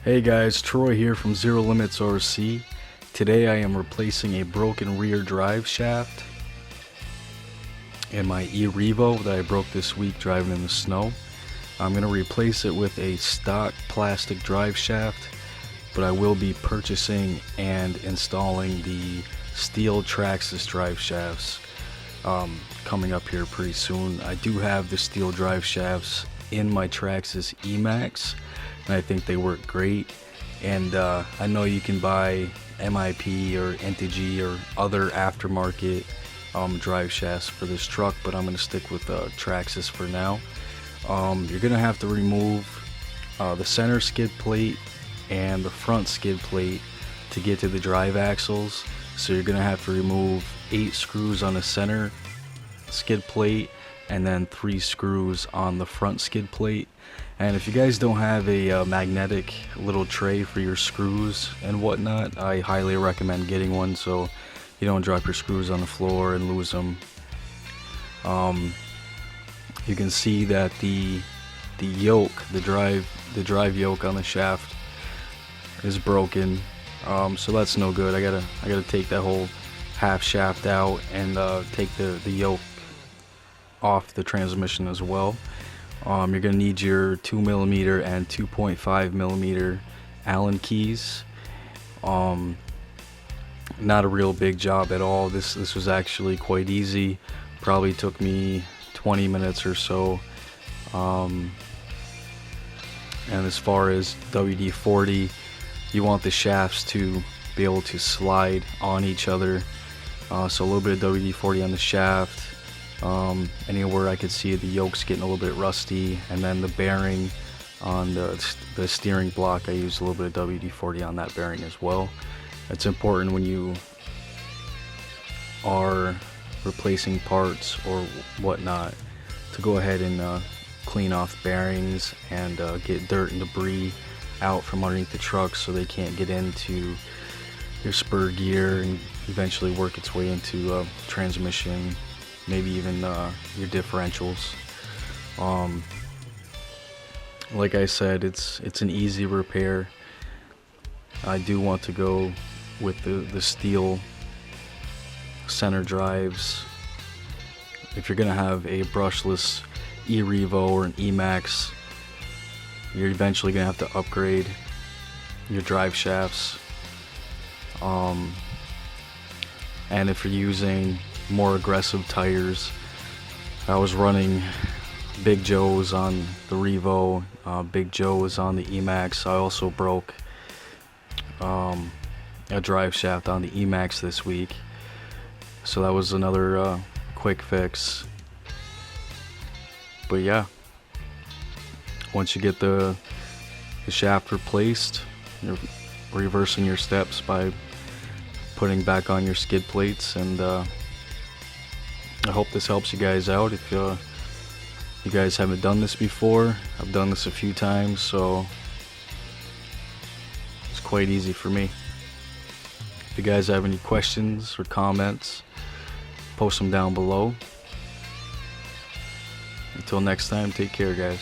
Hey guys, Troy here from Zero Limits RC. Today I am replacing a broken rear drive shaft in my Revo that I broke this week driving in the snow. I'm going to replace it with a stock plastic drive shaft, but I will be purchasing and installing the steel Traxxas drive shafts coming up here pretty soon. I do have the steel drive shafts in my Traxxas Emax, and I think they work great. And I know you can buy MIP or NTG or other aftermarket drive shafts for this truck, but I'm going to stick with Traxxas for now. You're going to have to remove the center skid plate and the front skid plate to get to the drive axles. So you're going to have to remove 8 screws on the center skid plate and then 3 screws on the front skid plate. And if you guys don't have a magnetic little tray for your screws and whatnot, I highly recommend getting one so you don't drop your screws on the floor and lose them. You can see that the yoke, the drive yoke on the shaft is broken, so that's no good. I gotta take that whole half shaft out and take the yoke off the transmission as well. You're gonna need your 2mm and 2.5mm Allen keys. Not a real big job at all. This was actually quite easy. Probably took me 20 minutes or so. And as far as WD-40, you want the shafts to be able to slide on each other. So a little bit of WD-40 on the shaft. Anywhere I could see the yoke's getting a little bit rusty, and then the bearing on the steering block, I used a little bit of WD-40 on that bearing as well. It's important when you are replacing parts or whatnot to go ahead and clean off bearings and get dirt and debris out from underneath the truck so they can't get into your spur gear and eventually work its way into transmission, maybe even your differentials. Like I said, it's an easy repair. I do want to go with the steel center drives. If you're gonna have a brushless Revo or an Emax, you're eventually gonna have to upgrade your drive shafts. And if you're using more aggressive tires, I was running Big Joe's on the Revo, Big Joe's on the Emax. I also broke a drive shaft on the Emax this week, so that was another quick fix. But yeah, once you get the shaft replaced, you're reversing your steps by putting back on your skid plates, and I hope this helps you guys out. If you guys haven't done this before, I've done this a few times, so it's quite easy for me. If you guys have any questions or comments, post them down below. Until next time, take care, guys.